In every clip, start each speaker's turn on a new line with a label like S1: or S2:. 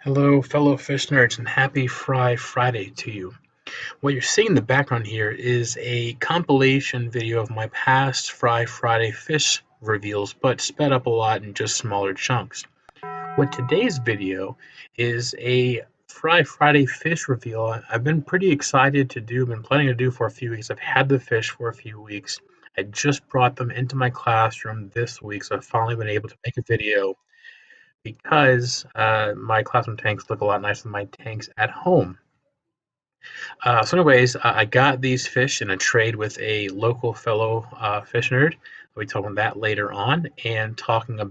S1: Hello, fellow fish nerds, and happy Fry Friday to you. What you're seeing in the background here is a compilation video of my past Fry Friday fish reveals, but sped up a lot in just smaller chunks. What today's video is a Fry Friday fish reveal I've been pretty excited to do, been planning to do for a few weeks. I've had the fish for a few weeks. I just brought them into my classroom this week, so I've finally been able to make a video because my classroom tanks look a lot nicer than my tanks at home. I got these fish in a trade with a local fellow fish nerd. We'll be talking about that later on and talking more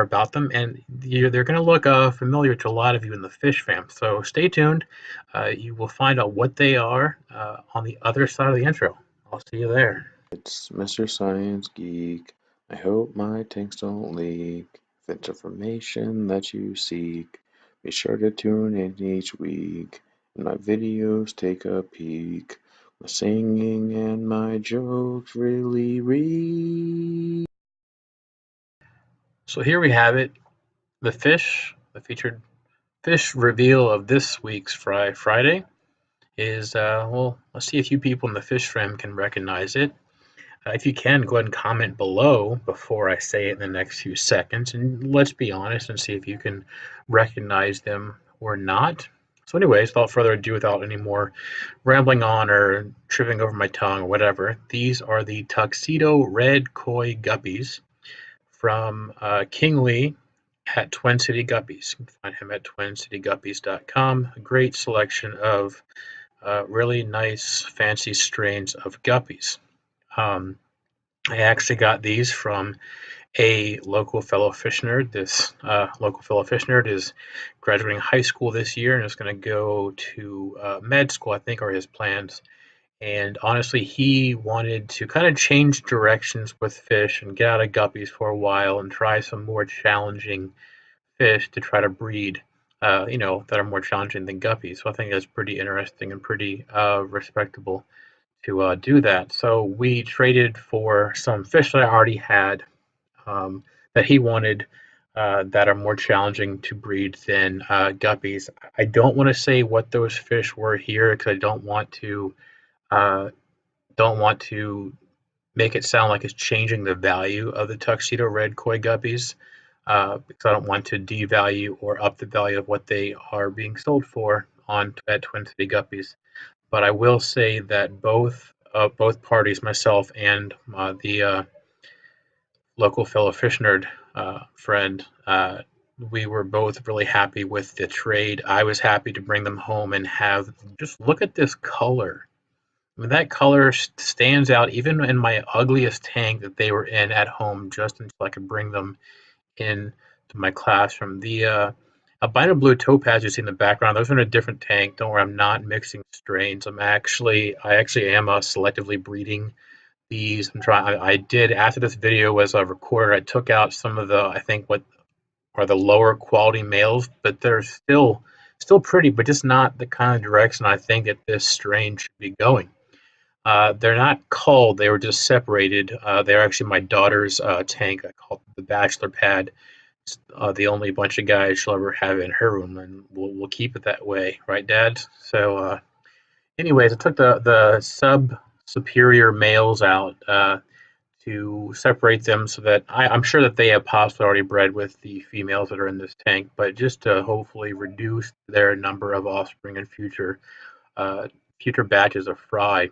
S1: about them. And they're going to look familiar to a lot of you in the fish fam. So stay tuned. You will find out what they are on the other side of the intro. I'll see you there.
S2: It's Mr. Science Geek. I hope my tanks don't leak. If it's information that you seek, be sure to tune in each week. And my videos take a peek. My singing and my jokes really read.
S1: So here we have it. The featured fish reveal of this week's Fry Friday is, well, let's see if you people in the fish fam can recognize it. If you can, go ahead and comment below before I say it in the next few seconds, and let's be honest and see if you can recognize them or not. So anyways, without further ado, without any more rambling on or tripping over my tongue or whatever, these are the tuxedo red koi guppies from King Lee at Twin City Guppies. You can find him at twincityguppies.com. A great selection of really nice, fancy strains of guppies. I actually got these from a local fellow fish nerd. This local fellow fish nerd is graduating high school this year and is going to go to med school, I think, are his plans. And honestly, he wanted to kind of change directions with fish and get out of guppies for a while and try some more challenging fish to try to breed, that are more challenging than guppies. So I think that's pretty interesting and pretty respectable to do that. So we traded for some fish that I already had that he wanted that are more challenging to breed than guppies. I don't want to say what those fish were here because I uh, don't want to make it sound like it's changing the value of the tuxedo red koi guppies because I don't want to devalue or up the value of what they are being sold for on at Twin City Guppies. But I will say that both parties, myself and the local fellow fish nerd friend, we were both really happy with the trade. I was happy to bring them home and have just look at this color. I mean, that color stands out even in my ugliest tank that they were in at home, just until I could bring them in to my classroom. The albino blue topaz you see in the background, those are in a different tank. Don't worry, I'm not mixing strains. I actually am selectively breeding these. I did after this video was recorded. I took out some of the I think what are the lower quality males, but they're still pretty, but just not the kind of direction I think that this strain should be going. They're not culled; they were just separated. They're actually my daughter's tank. I call it the bachelor pad. It's the only bunch of guys she'll ever have in her room, and we'll keep it that way, right, Dad? So, anyways, I took the superior males out to separate them so that I'm sure that they have possibly already bred with the females that are in this tank, but just to hopefully reduce their number of offspring in future batches of fry,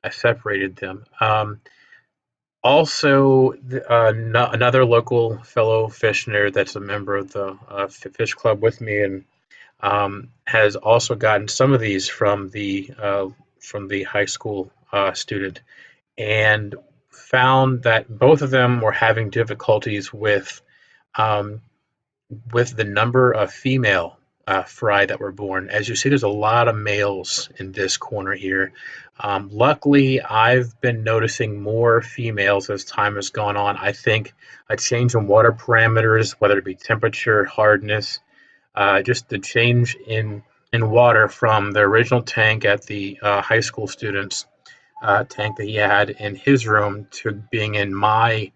S1: I separated them. Also, another local fellow fish nerd that's a member of the fish club with me and has also gotten some of these from the high school student and found that both of them were having difficulties um, with the number of female fry that were born. As you see, there's a lot of males in this corner here. Luckily, I've been noticing more females as time has gone on. I think a change in water parameters, whether it be temperature, hardness, just the change in water from the original tank at the high school students tank that he had in his room to being in my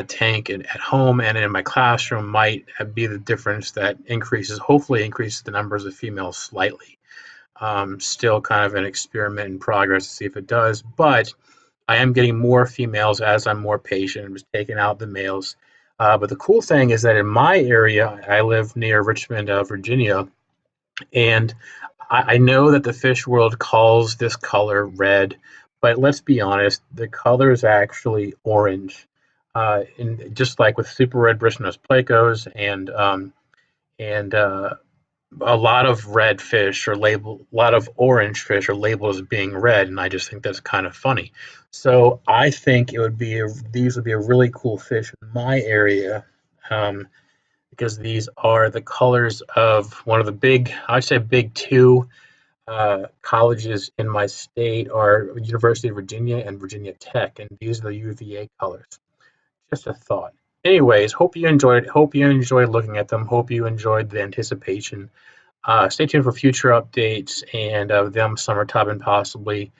S1: tank at home and in my classroom might be the difference that hopefully increases the numbers of females slightly. Still kind of an experiment in progress to see if it does, but I am getting more females as I'm more patient. I'm just taking out the males. But the cool thing is that in my area, I live near Richmond, Virginia, and I know that the fish world calls this color red, but let's be honest, the color is actually orange. And just like with super red Bristonose plecos and a lot of red fish are labeled, a lot of orange fish are labeled as being red, and I just think that's kind of funny. So I think these would be a really cool fish in my area, um, because these are the colors of one of the big, I'd say big two colleges in my state are University of Virginia and Virginia Tech, and these are the UVA colors. Just a thought. Anyways, hope you enjoyed it. Hope you enjoyed looking at them. Hope you enjoyed the anticipation. Stay tuned for future updates and them summertime and possibly.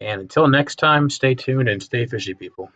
S1: And until next time, stay tuned and stay fishy, people.